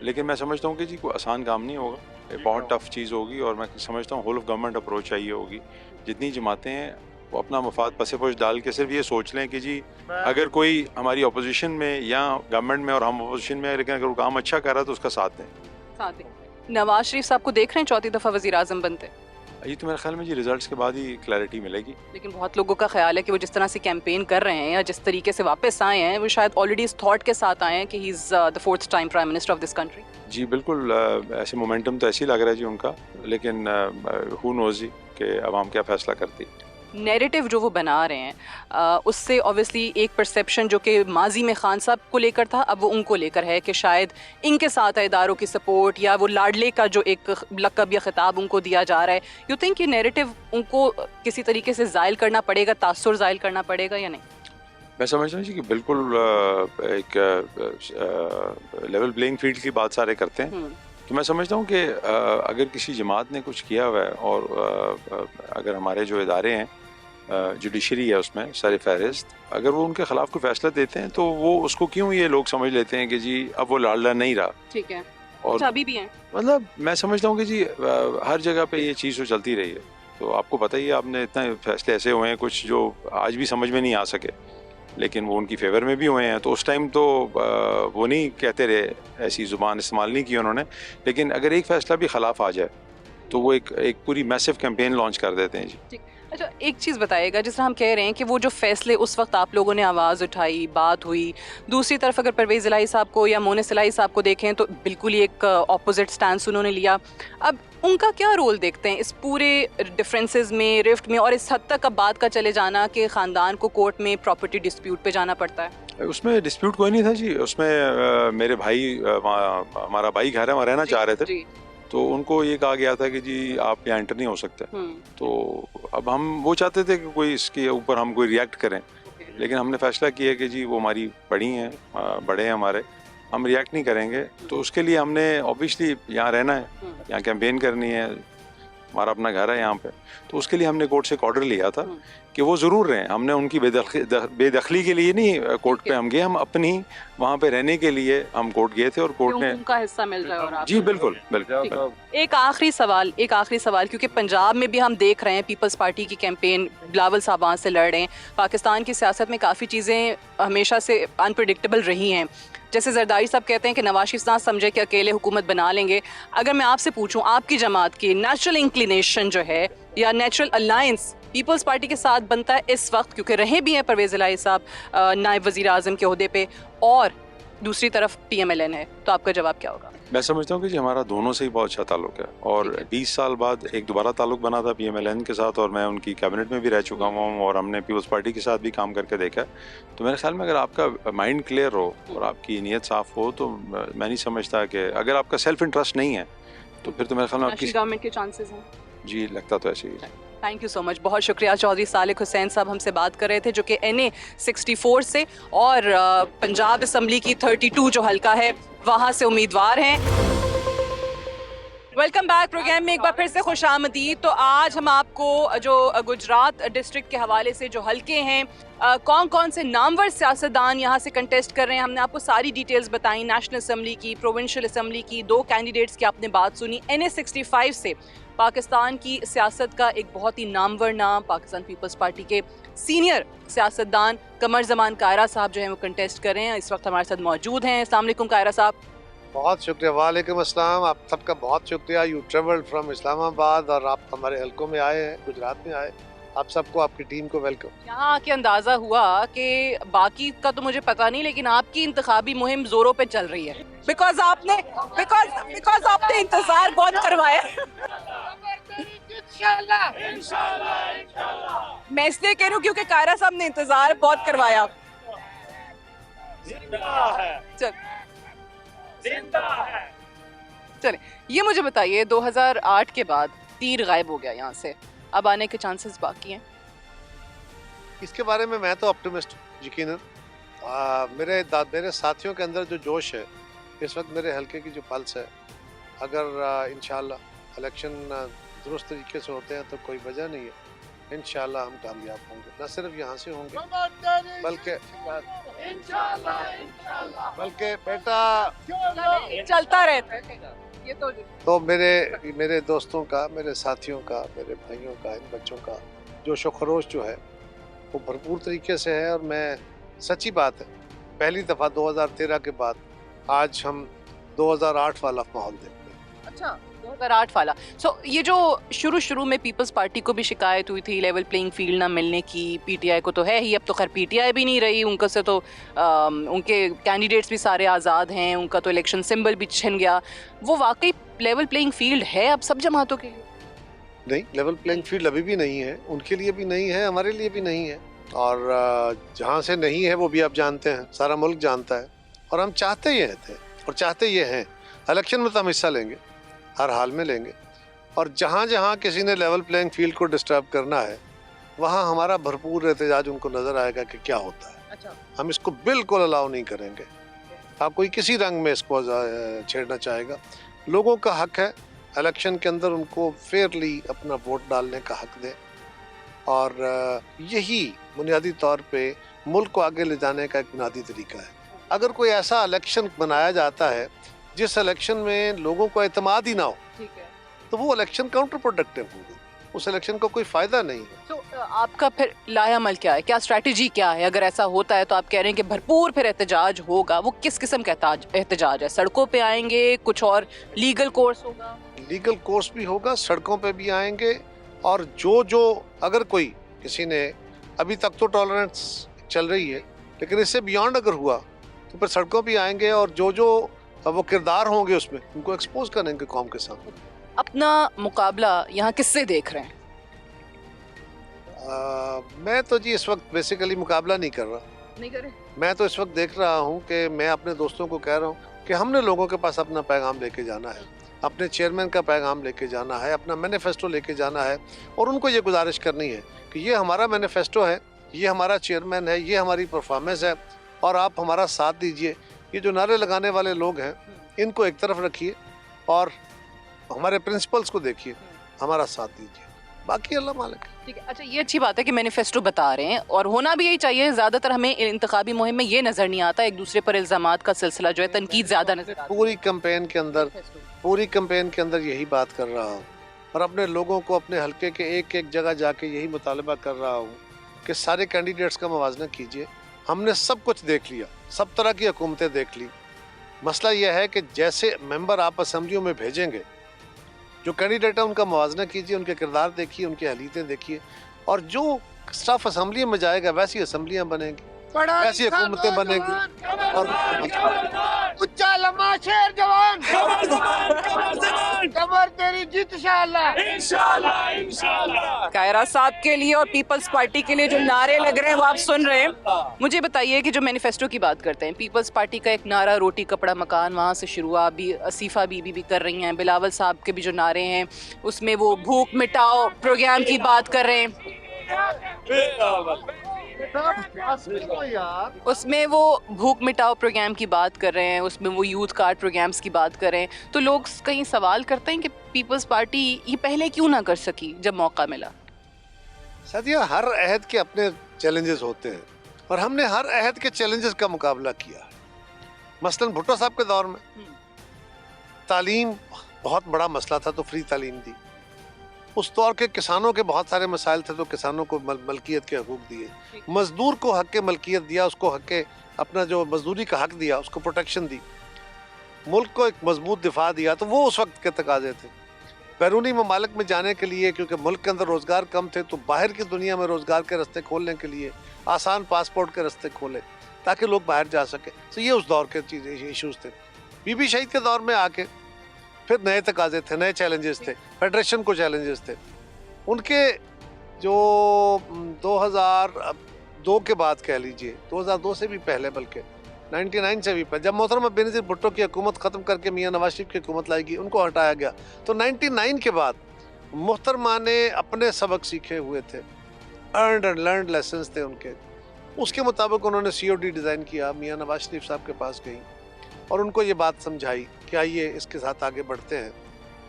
लेकिन मैं समझता हूँ कि जी कोई आसान काम नहीं होगा, ये बहुत टफ चीज़ होगी और मैं समझता हूँ होल ऑफ गवर्नमेंट अप्रोच चाहिए होगी। जितनी जमातें हैं वो अपना मफाद पसे-पोश डाल के सिर्फ ये सोच लें कि जी अगर कोई हमारी अपोजिशन में या गवर्नमेंट में और हम अपोजिशन में, लेकिन अगर वो काम अच्छा कर रहा है तो उसका साथ दें। नवाज शरीफ साहब को देख रहे हैं 4थी दफ़ा वज़ीर आज़म बनते? ये तो मेरे ख्याल में जी रिजल्ट्स के बाद ही क्लैरिटी मिलेगी। लेकिन बहुत लोगों का ख्याल है कि वो जिस तरह से कैंपेन कर रहे हैं या जिस तरीके से वापस आए हैं वो शायद ऑलरेडी इस थॉट के साथ आए हैं कि ही is the 4th time prime minister of this country. जी बिल्कुल, ऐसे मोमेंटम तो ऐसे ही लग रहा है जी उनका, लेकिन हु नोज़ जी कि अवाम क्या फ़ैसला करती है। नैरेटिव जो वो बना रहे हैं उससे ऑब्वियसली एक परसेप्शन जो कि माजी में खान साहब को लेकर था अब वो उनको लेकर है कि शायद इनके साथ इदारों की सपोर्ट या वो लाडले का जो एक लक़ब या खिताब उनको दिया जा रहा है, यू थिंक ये नैरेटिव उनको किसी तरीके से ज़ायल करना पड़ेगा, तासुर ज़ायल करना पड़ेगा या नहीं? मैं समझता हूँ जी कि बिल्कुल एक लेवल प्लेइंग फील्ड की बात सारे करते हैं। तो मैं समझता हूँ कि अगर किसी जमात ने कुछ किया हुआ है और अगर हमारे जो इदारे हैं, जुडिशरी है उसमें सर फहरिस्त, अगर वो उनके खिलाफ कोई फैसला देते हैं तो वो उसको क्यों ये लोग समझ लेते हैं कि जी अब वो लाडला नहीं रहा। ठीक है, और अभी भी है, मतलब मैं समझता हूँ कि जी हर जगह पे ये चीज़ तो चलती रही है। तो आपको पता ही है, आपने इतने फैसले ऐसे हुए हैं कुछ जो आज भी समझ में नहीं आ सके, लेकिन वो उनकी फेवर में भी हुए हैं। तो उस टाइम तो वो नहीं कहते रहे, ऐसी ज़ुबान इस्तेमाल नहीं की उन्होंने, लेकिन अगर एक फ़ैसला भी ख़िलाफ़ आ जाए तो वो एक पूरी मैसिव कैंपेन लॉन्च कर देते हैं जी। अच्छा, एक चीज़ बताइएगा, जिस तरह हम कह रहे हैं कि वो जो फैसले उस वक्त आप लोगों ने आवाज़ उठाई, बात हुई, दूसरी तरफ अगर परवेज़ इलाही साहब को या मोनिस इलाही साहब को देखें तो बिल्कुल ही एक ऑपोजिट स्टैंस उन्होंने लिया। अब उनका क्या रोल देखते हैं इस पूरे डिफरेंसेस में, रिफ्ट में, और इस हद तक अब बात का चले जाना कि ख़ानदान को कोर्ट में प्रॉपर्टी डिस्प्यूट पे जाना पड़ता है? उसमें डिस्प्यूट कोई नहीं था जी। उसमें मेरे भाई, हमारा भाई घर है, वहाँ रहना चाह रहे थे, तो उनको ये कहा गया था कि जी आप यहाँ एंटर नहीं हो सकते। तो अब हम वो चाहते थे कि कोई इसके ऊपर हम कोई रिएक्ट करें, लेकिन हमने फैसला किया कि जी वो हमारी बड़ी हैं, बड़े हैं हमारे, हम रिएक्ट नहीं करेंगे। तो उसके लिए हमने ऑब्वियसली यहाँ रहना है, यहाँ कैंपेन करनी है, हमारा अपना घर है यहाँ पे। तो उसके लिए हमने कोर्ट से एक ऑर्डर लिया था कि वो ज़रूर रहें। हमने उनकी बेदखली के लिए नहीं कोर्ट पे हम गए, हम अपनी वहाँ पे रहने के लिए हम कोर्ट गए थे और कोर्ट ने उनका हिस्सा मिल रहा है। और आप जी बिल्कुल बिल्कुल। एक आखिरी सवाल, क्योंकि पंजाब में भी हम देख रहे हैं पीपल्स पार्टी की कैंपेन, बिलावल साहब वहाँ से लड़ रहे हैं। पाकिस्तान की सियासत में काफ़ी चीज़ें हमेशा से अनप्रेडिक्टेबल रही हैं। जैसे जरदारी साहब कहते हैं कि नवाज शरीफ ना समझे कि अकेले हुकूमत बना लेंगे। अगर मैं आपसे पूछूं, आपकी जमात की नेचुरल इंक्लिनेशन जो है या नेचुरल अलायंस पीपल्स पार्टी के साथ बनता है इस वक्त, क्योंकि रहे भी हैं परवेज़ इलाही साहब नायब वज़ीर आज़म के ओहदे पे, और दूसरी तरफ PMLN है, तो आपका जवाब क्या होगा? मैं समझता हूँ कि जी हमारा दोनों से ही बहुत अच्छा ताल्लुक है, और 20 साल बाद एक दोबारा ताल्लुक बना था PMLN के साथ, और मैं उनकी कैबिनेट में भी रह चुका हूँ, और हमने पीपल्स पार्टी के साथ भी काम करके देखा है। तो मेरे ख्याल में अगर आपका माइंड क्लियर हो और आपकी नीयत साफ हो, तो मैं नहीं समझता कि अगर आपका सेल्फ इंटरेस्ट नहीं है तो फिर तो मेरे ख्याल में आपकी गवर्नमेंट के चांसेस हैं। जी लगता तो ऐसे ही है। थैंक यू सो मच, बहुत शुक्रिया। चौधरी सालिक हुसैन साहब हमसे बात कर रहे थे, जो कि NA 64 से और पंजाब असम्बली की 32 जो हल्का है वहाँ से उम्मीदवार हैं। वेलकम बैक प्रोग्राम में एक बार फिर से खुशामदीद। तो आज हम आपको जो गुजरात डिस्ट्रिक्ट के हवाले से जो हल्के हैं, कौन कौन से नामवर सियासतदान यहाँ से कंटेस्ट कर रहे हैं, हमने आपको सारी डिटेल्स बताई। नेशनल असम्बली की, प्रोविंशियल असम्बली की, 2 कैंडिडेट्स की आपने बात सुनी। NA 65 से पाकिस्तान की सियासत का एक बहुत ही नामवर नाम, पाकिस्तान पीपल्स पार्टी के सीनियर सियासतदान कमर जमान कायरा साहब जो हैं वो कंटेस्ट कर रहे हैं, इस वक्त हमारे साथ मौजूद हैं। अस्सलाम वालेकुम कायरा साहब। बहुत शुक्रिया। वालेकुम अस्सलाम। आप सबका बहुत शुक्रिया। यू ट्रेवल्ड फ्रॉम इस्लामाबाद और आप हमारे हल्कों में आए हैं, गुजरात में आए। आप सबको, आपकी टीम को वेलकम। यहाँ आके अंदाजा हुआ कि बाकी का तो मुझे पता नहीं, लेकिन आपकी इंतखाबी मुहिम जोरों पे चल रही है, बिकॉज आपने इंतजार बहुत करवाया। मैं इसलिए कह रही हूँ क्योंकि कायरा साहब ने इंतजार बहुत करवाया। चले, ये मुझे बताइए, 2008 के बाद तीर गायब हो गया यहाँ से, अब आने के चांसेस बाकी हैं? इसके बारे में मैं तो ऑप्टिमिस्ट हूँ, यकीनन। मेरे साथियों के अंदर जो जोश है इस वक्त, मेरे हल्के की जो पल्स है, अगर इंशाल्लाह इलेक्शन दुरुस्त तरीके से होते हैं तो कोई वजह नहीं है, इंशाल्लाह हम कामयाब होंगे। न सिर्फ यहाँ से होंगे बल्कि बेटा चलता रहता है ये तो मेरे दोस्तों का, मेरे साथियों का, मेरे भाइयों का, इन बच्चों का जोश व खरोश जो है वो भरपूर तरीके से है। और मैं, सच्ची बात है, पहली दफ़ा 2013 के बाद आज हम 2008 वाला माहौल देखते हैं। अच्छा, 2008 वाला। ये जो शुरू में पीपल्स पार्टी को भी शिकायत हुई थी लेवल प्लेइंग फील्ड ना मिलने की, PTI को तो है ही, अब तो खैर PTI भी नहीं रही, उनका से तो उनके कैंडिडेट्स भी सारे आज़ाद हैं, उनका तो इलेक्शन सिंबल भी छिन गया। वो वाकई लेवल प्लेइंग फील्ड है अब सब जमातों के लिए? नहीं, लेवल प्लेइंग फील्ड अभी भी नहीं है, उनके लिए भी नहीं है, हमारे लिए भी नहीं है। और जहाँ से नहीं है वो भी आप जानते हैं, सारा मुल्क जानता है। और हम चाहते ये थे और चाहते ये हैं, इलेक्शन में तो हम हिस्सा लेंगे, हर हाल में लेंगे। और जहाँ जहाँ किसी ने लेवल प्लेइंग फील्ड को डिस्टर्ब करना है, वहाँ हमारा भरपूर एहतजाज उनको नज़र आएगा कि क्या होता है। अच्छा। हम इसको बिल्कुल अलाउ नहीं करेंगे। आप कोई किसी रंग में इसको छेड़ना चाहेगा, लोगों का हक है इलेक्शन के अंदर उनको फेयरली अपना वोट डालने का हक दें, और यही बुनियादी तौर पे मुल्क को आगे ले जाने का एक बुनियादी तरीका है। अगर कोई ऐसा इलेक्शन बनाया जाता है जिस इलेक्शन में लोगों को एतमाद ही ना हो, ठीक है, तो वो इलेक्शन काउंटर प्रोडक्टिव होगी, उस इलेक्शन का कोई फायदा नहीं है। तो आपका फिर लायामल क्या है, क्या स्ट्रैटेजी क्या है? अगर ऐसा होता है तो आप कह रहे हैं कि भरपूर फिर एहतजाज होगा, वो किस किस्म का एहतजाज है? सड़कों पे आएंगे, कुछ और लीगल कोर्स होगा? लीगल कोर्स भी होगा, सड़कों पे भी आएंगे, और जो अगर कोई किसी ने, अभी तक तो टॉलरेंस चल रही है, लेकिन इससे बियॉन्ड अगर हुआ तो फिर सड़कों पे आएंगे, और जो वो किरदार होंगे उसमें उनको एक्सपोज करेंगे कौम के सामने। अपना मुकाबला यहाँ किससे देख रहे हैं? मैं तो जी इस वक्त बेसिकली मुकाबला नहीं कर रहा, नहीं करे। मैं तो इस वक्त देख रहा हूँ कि मैं अपने दोस्तों को कह रहा हूँ कि हमने लोगों के पास अपना पैगाम लेके जाना है, अपने चेयरमैन का पैगाम लेके जाना है, अपना मैनिफेस्टो लेके जाना है, और उनको ये गुजारिश करनी है कि ये हमारा मैनिफेस्टो है, ये हमारा चेयरमैन है, ये हमारी परफॉर्मेंस है, और आप हमारा साथ दीजिए। ये जो नारे लगाने वाले लोग हैं इनको एक तरफ रखिए और हमारे प्रिंसिपल्स को देखिए, हमारा साथ दीजिए, बाकी अल्लाह मालिक है। ठीक है, अच्छा, ये अच्छी बात है कि मैनिफेस्टो बता रहे हैं, और होना भी यही चाहिए। ज़्यादातर हमें इंतखाबी मुहिम में ये नज़र नहीं आता, एक दूसरे पर इल्ज़ामात का सिलसिला जो है, तनकीद ज़्यादा नजर आता है। पूरी कैंपेन के अंदर यही बात कर रहा हूँ, और अपने लोगों को अपने हल्के के एक एक जगह जाके यही मुतालबा कर रहा हूँ कि सारे कैंडिडेट्स का मुवाजना कीजिए। हमने सब कुछ देख लिया, सब तरह की हुकूमतें देख ली। मसला यह है कि जैसे मेंबर आप असम्बलियों में भेजेंगे, जो कैंडिडेट है उनका मुवाजना कीजिए, उनके किरदार देखिए, उनकी अहलियतें देखिए, और जो स्टाफ असम्बली में जाएगा वैसी असम्बलियाँ बनेंगी, वैसी हुकूमतें बनेगी। और उच्चा लम्बा शेर जवान, कमर तेरी जीत इंशाअल्लाह। कायरा साहब के लिए और पीपल्स पार्टी के लिए जो नारे लग रहे हैं वो आप सुन रहे हैं। मुझे बताइए कि जो मैनिफेस्टो की बात करते हैं, पीपल्स पार्टी का एक नारा रोटी कपड़ा मकान, वहाँ से शुरू, अभी असीफा बीबी भी कर रही हैं, बिलावल साहब के भी जो नारे हैं उसमें वो भूख मिटाओ प्रोग्राम की बात कर रहे हैं, उसमें वो भूख मिटाओ प्रोग्राम की बात कर रहे हैं, उसमें वो यूथ कार्ड प्रोग्राम्स की बात कर रहे हैं। तो लोग कहीं सवाल करते हैं कि पीपल्स पार्टी ये पहले क्यों ना कर सकी जब मौका मिला? साथिया, हर अहद के अपने चैलेंजेस होते हैं, और हमने हर अहद के चैलेंजेस का मुकाबला किया है। मसलन भुट्टो साहब के दौर में तालीम बहुत बड़ा मसला था, तो फ्री तालीम दी। उस दौर के किसानों के बहुत सारे मसाइल थे, तो किसानों को मलकियत के हकूक दिए, मजदूर को हक के मलकियत दिया, उसको हक के अपना जो मजदूरी का हक दिया, उसको प्रोटेक्शन दी, मुल्क को एक मजबूत दिफा दिया। तो वो उस वक्त के तकाजे थे। बैरूनी ममालिक में जाने के लिए, क्योंकि मुल्क के अंदर रोज़गार कम थे, तो बाहर की दुनिया में रोज़गार के रास्ते खोलने के लिए आसान पासपोर्ट के रास्ते खोले ताकि लोग बाहर जा सके। तो ये उस दौर के चीज़ें इशूज़ थे। बीबी शहीद के दौर में आके फिर नए तकाजे थे, नए चैलेंजेस थे, फेडरेशन को चैलेंजेस थे। उनके जो 2002 के बाद कह लीजिए, 2002 से भी पहले, बल्कि 99 से भी पहले, जब मोहतरमा बेनज़ीर भुट्टो की हुकूमत ख़त्म करके मियां नवाज शरीफ की हुकूमत लाएगी, उनको हटाया गया। तो 99 के बाद मोहतरमा ने अपने सबक सीखे हुए थे, अर्नड एंड लर्नड लेसन्स थे उनके, उसके मुताबिक उन्होंने COD डिज़ाइन किया। मियां नवाज शरीफ साहब के पास गई और उनको ये बात समझाई कि आइए इसके साथ आगे बढ़ते हैं।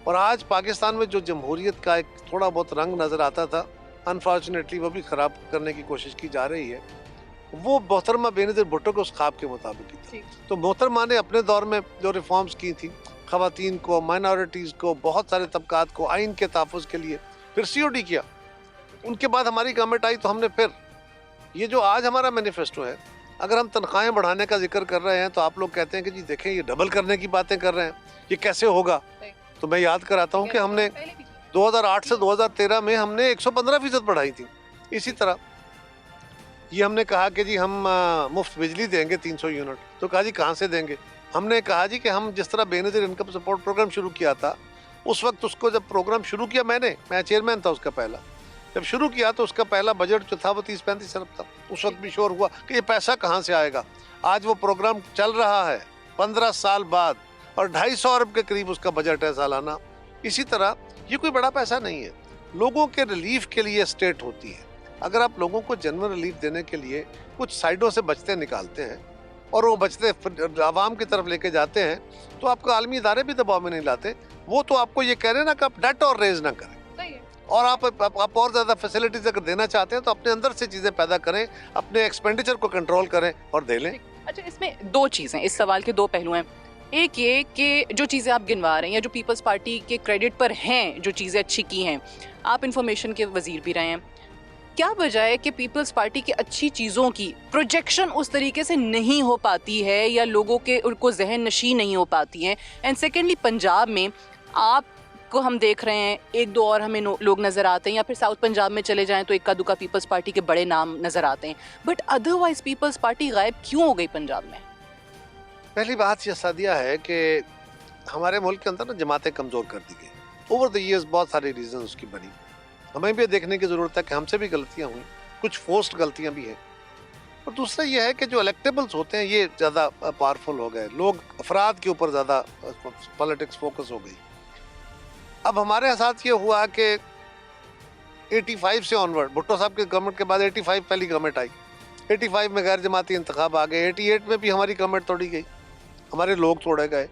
और आज पाकिस्तान में जो जमहूरियत का एक थोड़ा बहुत रंग नज़र आता था, अनफॉर्चुनेटली वो भी ख़राब करने की कोशिश की जा रही है। वो मोहतरमा बेनज़ीर भुट्टो के उस ख्वाब के मुताबिक ही थी। तो मोहतरमा ने अपने दौर में जो रिफॉर्म्स की थी, ख़वातीन को, माइनॉरिटीज़ को, बहुत सारे तबकात को आइन के तहफ़्फ़ुज़ के लिए फिर COD किया। उनके बाद हमारी गवर्नमेंट आई तो हमने फिर ये जो आज हमारा मैनिफेस्टो है, अगर हम तनख्वाहें बढ़ाने का जिक्र कर रहे हैं तो आप लोग कहते हैं कि जी देखें ये डबल करने की बातें कर रहे हैं, ये कैसे होगा? तो मैं याद कराता हूँ कि हमने 2008 से 2013 में हमने 115% बढ़ाई थी। इसी तरह ये हमने कहा कि जी हम मुफ्त बिजली देंगे 300 यूनिट। तो कहा जी कहाँ से देंगे? हमने कहा जी कि हम जिस तरह बेनज़ीर इनकम सपोर्ट प्रोग्राम शुरू किया था, उस वक्त उसको जब प्रोग्राम शुरू किया मैं चेयरमैन था उसका पहला, जब शुरू किया तो उसका पहला बजट जो था वो 30-35 अरब था। उस वक्त भी शोर हुआ कि ये पैसा कहाँ से आएगा। आज वो प्रोग्राम चल रहा है 15 साल बाद और 250 अरब के करीब उसका बजट है सालाना। इसी तरह ये कोई बड़ा पैसा नहीं है। लोगों के रिलीफ के लिए स्टेट होती है, अगर आप लोगों को जनरल रिलीफ देने के लिए कुछ साइडों से बचते निकालते हैं और वो बचते आवाम की तरफ लेके जाते हैं, तो आपको आलमी इदारे भी दबाव में नहीं लाते। वो तो आपको ये कह रहे हैं ना कि आप डट और रेज ना करें, और आप और ज्यादा फैसिलिटीज अगर देना चाहते हैं तो अपने अंदर से चीजें पैदा करें, अपने एक्सपेंडिचर को कंट्रोल करें और दे लें। अच्छा, इसमें दो चीजें, इस सवाल के दो पहलू हैं। एक ये कि जो चीज़ें आप गिनवा रहे हैं या जो पीपल्स पार्टी के क्रेडिट पर हैं, जो चीज़ें अच्छी की हैं, आप इंफॉर्मेशन के वजीर भी रहे हैं, क्या वजह है कि पीपल्स पार्टी की अच्छी चीज़ों की प्रोजेक्शन उस तरीके से नहीं हो पाती है या लोगों के उनको जहन नशी नहीं हो पाती है? एंड सेकेंडली, पंजाब में आपको हम देख रहे हैं, एक दो और हमें लोग नज़र आते हैं, या फिर साउथ पंजाब में चले जाएं तो इक्का दुक्का पीपल्स पार्टी के बड़े नाम नज़र आते हैं, बट अदरवाइज पीपल्स पार्टी गायब क्यों हो गई पंजाब में? पहली बात यह सादिया है कि हमारे मुल्क के अंदर ना जमातें कमज़ोर कर दी गई। ओवर द ईयर्स बहुत सारी रीज़न उसकी बनी। हमें भी देखने की ज़रूरत है कि हमसे भी गलतियां हुई, कुछ फोर्स्ड गलतियां भी हैं। और दूसरा यह है कि जो इलेक्टेबल्स होते हैं ये ज़्यादा पावरफुल हो गए, लोग अफराद के ऊपर ज़्यादा पॉलिटिक्स फोकस हो गई। अब हमारे साथ ये हुआ कि 85 से ऑनवर्ड, भुट्टो साहब के गवर्नमेंट के बाद 85 पहली गवर्नमेंट आई, 85 में गैर जमाती इंतखाब आ गए, 88 में भी हमारी गवर्नमेंट तोड़ी गई, हमारे लोग तोड़े गए,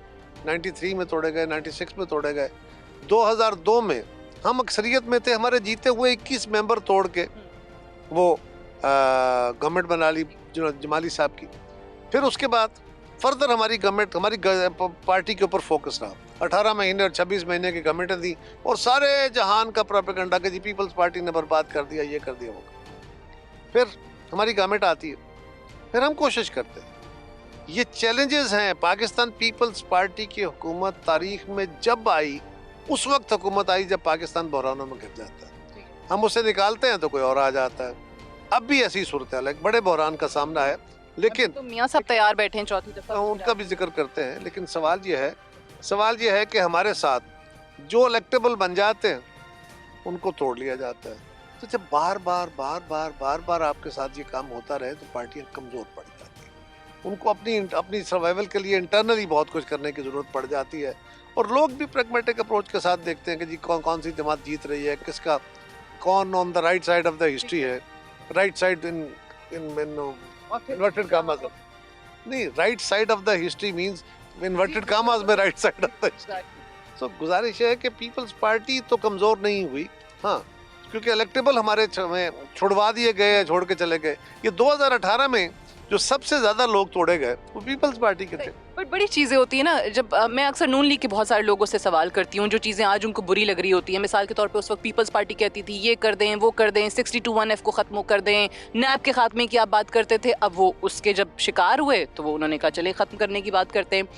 93 में तोड़े गए, 96 में तोड़े गए, 2002 में हम अक्सरियत में थे, हमारे जीते हुए 21 मेंबर तोड़ के वो गवर्नमेंट बना ली जमाली साहब की। फिर उसके बाद फर्दर हमारी गवर्नमेंट, हमारी पार्टी के ऊपर फोकस रहा। 18 महीने और 26 महीने की गवर्नमेंटें दी और सारे जहान का प्रोपेगेंडा कि जी पीपल्स पार्टी ने बर्बाद कर दिया, ये कर दिया, वो। फिर हमारी गवर्नमेंट आती है, फिर हम कोशिश करते हैं। ये चैलेंजेस हैं। पाकिस्तान पीपल्स पार्टी की हुकूमत तारीख में जब आई, उस वक्त हुकूमत आई जब पाकिस्तान बहरानों में गिर जाता है। हम उसे निकालते हैं तो कोई और आ जाता है। अब भी ऐसी सूरत है, बड़े बहरान का सामना है, लेकिन तो मियां साहब तैयार बैठे हैं चौथी दफा, उनका भी जिक्र करते हैं। लेकिन सवाल ये है कि हमारे साथ जो इलेक्टेबल बन जाते हैं उनको तोड़ लिया जाता है। तो जब बार बार आपके साथ ये काम होता रहे तो पार्टियां कमजोर पड़ जाती हैं। उनको अपनी सर्वाइवल के लिए इंटरनली बहुत कुछ करने की जरूरत पड़ जाती है। और लोग भी प्रैग्मेटिक अप्रोच के साथ देखते हैं कि जी कौन सी जमात जीत रही है, किसका कौन on the right side of the history है। Right side in inverted commas नहीं, right side of the history means inverted commas में right side of the history. So गुजारिश है कि पीपल्स पार्टी तो कमजोर नहीं हुई, हाँ, क्योंकि इलेक्टेबल हमारे छुड़वा दिए गए, छोड़ के चले गए। ये 2018 में जो सबसे ज्यादा लोग तोड़े गए वो पीपल्स पार्टी के थे। बट बड़ी चीज़ें होती है ना, जब मैं अक्सर नून लीग के बहुत सारे लोगों से सवाल करती हूँ, जो चीज़ें आज उनको बुरी लग रही होती हैं, मिसाल के तौर पे उस वक्त पीपल्स पार्टी कहती थी ये कर दें, वो कर दें, 62(1)(f को ख़त्म कर दें, नैब के खात्मे की आप बात करते थे, अब वो उसके जब शिकार हुए तो वो उन्होंने कहा चले ख़त्म करने की बात करते हैं।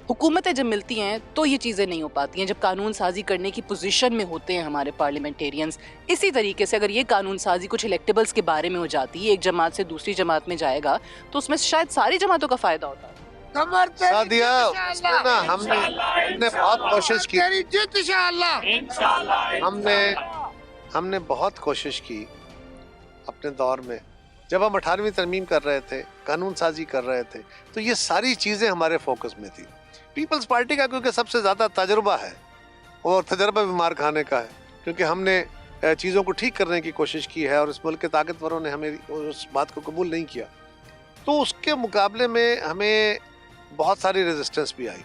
हुकूमतें जब मिलती हैं तो ये चीज़ें नहीं हो पाती हैं, जब कानून साजी करने की पोजीशन में होते हैं हमारे पार्लियामेंटेरियंस। इसी तरीके से अगर ये कानून साजी कुछ इलेक्टेबल्स के बारे में हो जाती है, एक जमात से दूसरी जमात में जाएगा, तो उसमें शायद सारी जमातों का फ़ायदा होता है। सादिया, उसमें ना हमने बहुत कोशिश की, हमने बहुत कोशिश की अपने दौर में, जब हम 18वीं तरमीम कर रहे थे, कानून साजी कर रहे थे, तो ये सारी चीज़ें हमारे फोकस में थी। पीपल्स पार्टी का क्योंकि सबसे ज़्यादा तजुर्बा है और तजुर्बा भी मार खाने का है, क्योंकि हमने चीज़ों को ठीक करने की कोशिश की है और इस मुल्क के ताकतवरों ने हमें उस बात को कबूल नहीं किया, तो उसके मुकाबले में हमें बहुत सारी रेजिस्टेंस भी आई।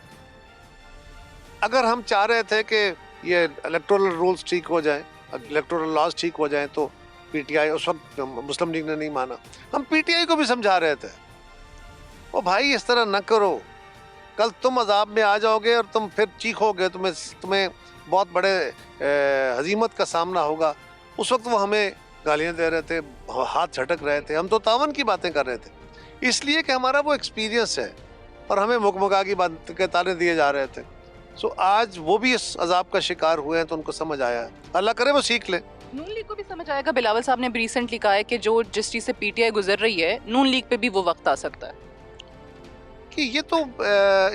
अगर हम चाह रहे थे कि ये इलेक्टोरल रूल्स ठीक हो जाएं, इलेक्टोरल लॉज ठीक हो जाएं, तो पीटीआई, उस वक्त मुस्लिम लीग ने नहीं माना, हम पीटीआई को भी समझा रहे थे, ओ भाई इस तरह न करो, कल तुम अजाब में आ जाओगे और तुम फिर चीखोगे, तुम्हें बहुत बड़े हजीमत का सामना होगा। उस वक्त वो हमें गालियाँ दे रहे थे, हाथ झटक रहे थे, हम तो तावन की बातें कर रहे थे, इसलिए कि हमारा वो एक्सपीरियंस है और हमें मुकमुका की बात के ताने दिए जा रहे थे। सो आज वो भी इस अजाब का शिकार हुए हैं तो उनको समझ आया है, अल्लाह करे वो सीख ले। नून लीग को भी समझ आएगा। बिलावल साहब ने रिसेंटली कहा है कि जो जिस चीज़ से पीटीआई गुजर रही है, नून लीग पे भी वो वक्त आ सकता है। कि ये तो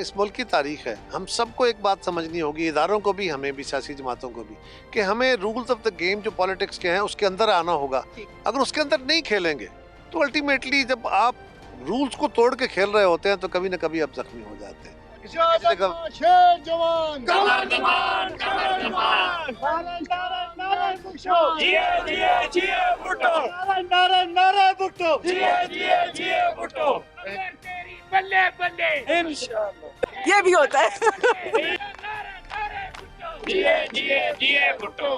इस मुल्क की तारीख है, हम सबको एक बात समझनी होगी, इदारों को भी, हमें भी, सियासी जमातों को भी, कि हमें रूल्स ऑफ द गेम जो पॉलिटिक्स के हैं उसके अंदर आना होगा। अगर उसके अंदर नहीं खेलेंगे तो अल्टीमेटली जब आप रूल्स को तोड़ के खेल रहे होते हैं तो कभी ना कभी आप जख्मी हो जाते हैं। शेर जवान जिए जिए जिए भुट्टो, नारे नारे भुट्टो, जिए जिए जिए भुट्टो, तेरी बल्ले बल्ले इंशाल्लाह। ये भी होता है। जिए जिए जिए भुट्टो।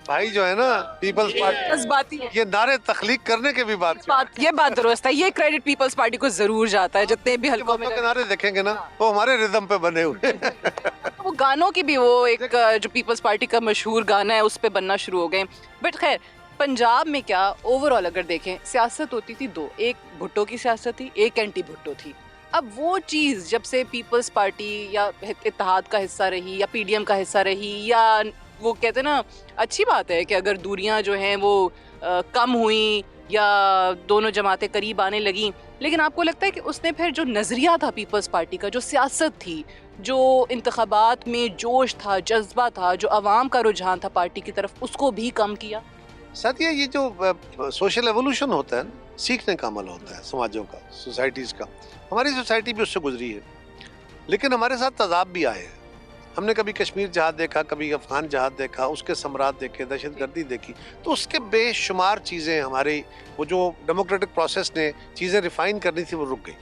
भाई जो है ना पीपल्स पार्टी, जज्बाती ये नारे तख्लीक करने के भी बात ये बात दुरुस्त है, ये क्रेडिट पीपल्स पार्टी को जरूर जाता है जितने भी हलकों में के नारे देखेंगे ना वो हमारे रिदम पे बने हुए वो गानों की भी वो एक जो पीपल्स पार्टी का मशहूर गाना है उस पे बनना शुरू हो गए। बट खैर पंजाब में क्या ओवरऑल अगर देखें सियासत होती थी दो, एक भुट्टो की सियासत थी, एक एंटी भुट्टो थी। अब वो चीज़ जब से पीपल्स पार्टी या इत्तेहाद का हिस्सा रही या पीडीएम का हिस्सा रही, या वो कहते हैं ना अच्छी बात है कि अगर दूरियां जो हैं वो कम हुई या दोनों जमातें करीब आने लगी, लेकिन आपको लगता है कि उसने फिर जो नज़रिया था पीपल्स पार्टी का, जो सियासत थी, जो इंतखाबात में जोश था, जज्बा था, जो अवाम का रुझान था पार्टी की तरफ, उसको भी कम किया? साथिया ये जो सोशल एवोल्यूशन होता है ना, सीखने का अमल होता है समाजों का, सोसाइटीज़ का। हमारी सोसाइटी भी उससे गुजरी है, लेकिन हमारे साथ तज़ाब भी आए हैं। हमने कभी कश्मीर जहाद देखा, कभी अफगान जहाद देखा, उसके समरात देखे, दहशतगर्दी देखी, तो उसके बेशुमार चीज़ें हमारी वो जो डेमोक्रेटिक प्रोसेस ने चीज़ें रिफाइन करनी थी वो रुक गई।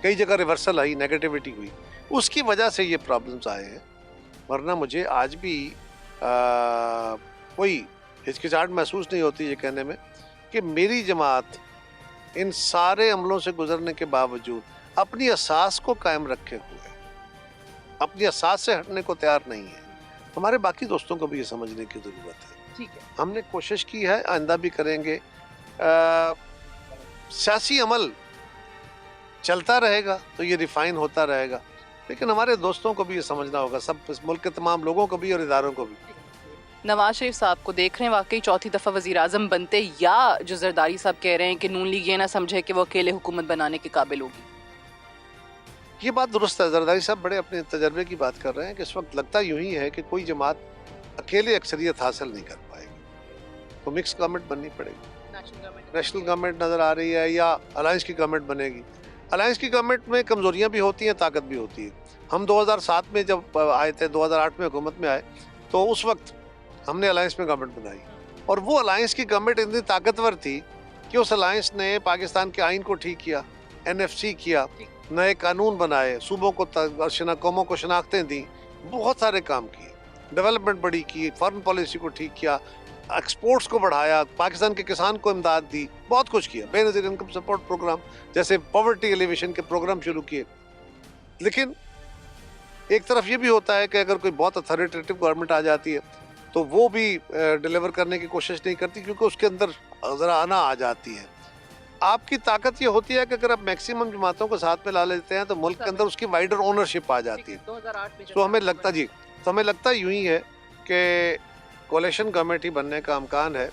कई जगह रिवर्सल आई, नेगेटिविटी हुई, उसकी वजह से ये प्रॉब्लम्स आए हैं। वरना मुझे आज भी कोई हिचकिचाहट महसूस नहीं होती ये कहने में कि मेरी जमात इन सारे अमलों से गुजरने के बावजूद अपनी असास को कायम रखे हुए, अपनी असास से हटने को तैयार नहीं है। हमारे बाकी दोस्तों को भी ये समझने की ज़रूरत है। ठीक है, हमने कोशिश की है, आइंदा भी करेंगे। सियासी अमल चलता रहेगा तो ये रिफाइन होता रहेगा, लेकिन हमारे दोस्तों को भी ये समझना होगा, सब इस मुल्क के तमाम लोगों को भी और इदारों को भी। नवाज शरीफ साहब को देख रहे हैं वाकई चौथी दफ़ा वज़ीर आज़म बनते, या जो जरदारी साहब कह रहे हैं कि नून लीग ये ना समझे कि वो अकेले हुकूमत बनाने के काबिल होगी? ये बात दुरुस्त है, जरदारी साहब बड़े अपने तजर्बे की बात कर रहे हैं कि इस वक्त लगता यूं ही है कि कोई जमात अकेले अक्सरियत हासिल नहीं कर पाएगी, तो मिक्स गवर्नमेंट बननी पड़ेगी। नेशनल गवर्नमेंट नज़र आ रही है या अलायंस की गवर्नमेंट बनेगी। अलायंस की गवर्नमेंट में कमज़ोरियाँ भी होती हैं, ताकत भी होती है। हम 2007 में जब आए थे, 2008 में हुकूमत में आए, तो उस वक्त हमने अलायंस में गवर्नमेंट बनाई, और वो अलायंस की गवर्नमेंट इतनी ताकतवर थी कि उस अलायंस ने पाकिस्तान के आइन को ठीक किया, NFC किया, नए कानून बनाए, सूबों को कौमों को शनाख्तें दी, बहुत सारे काम किए, डेवलपमेंट बड़ी की, फॉरेन पॉलिसी को ठीक किया, एक्सपोर्ट्स को बढ़ाया, पाकिस्तान के किसान को इमदाद दी, बहुत कुछ किया, बेनज़ीर इनकम सपोर्ट प्रोग्राम जैसे पॉवर्टी एलिवेशन के प्रोग्राम शुरू किए। लेकिन एक तरफ ये भी होता है कि अगर कोई बहुत अथॉरिटेटिव गवर्नमेंट आ जाती है तो वो भी डिलीवर करने की कोशिश नहीं करती, क्योंकि उसके अंदर ज़रा आना आ जाती है। आपकी ताकत ये होती है कि अगर आप मैक्सिमम जमातों को साथ में ला लेते हैं तो मुल्क के अंदर उसकी वाइडर ओनरशिप आ जाती है। तो हमें लगता यूं ही है कि कोalition गवर्नमेंट ही बनने का अमकान है,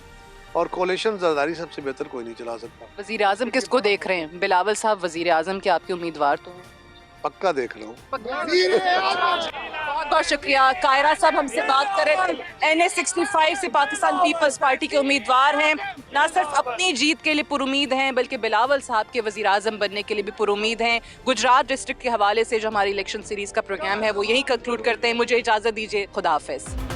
और कोalition जरदारी सबसे बेहतर कोई नहीं चला सकता। वज़ीर आज़म किसको देख रहे हैं? बिलावल साहब वज़ीर आज़म के आपके उम्मीदवार तो हैं? पक्का देख रहा हूँ। बहुत बहुत शुक्रिया। कायरा साहब हमसे बात कर रहे थे, NA65 से पाकिस्तान पीपल्स पार्टी के उम्मीदवार हैं, ना सिर्फ अपनी जीत के लिए पुरुमीद हैं बल्कि बिलावल साहब के वज़ीर आज़म बनने के लिए भी पुरुमीद हैं। गुजरात डिस्ट्रिक्ट के हवाले से जो हमारी इलेक्शन सीरीज़ का प्रोग्राम है वो यहीं कंक्लूड करते हैं। मुझे इजाज़त दीजिए, खुदा हाफ़िज़।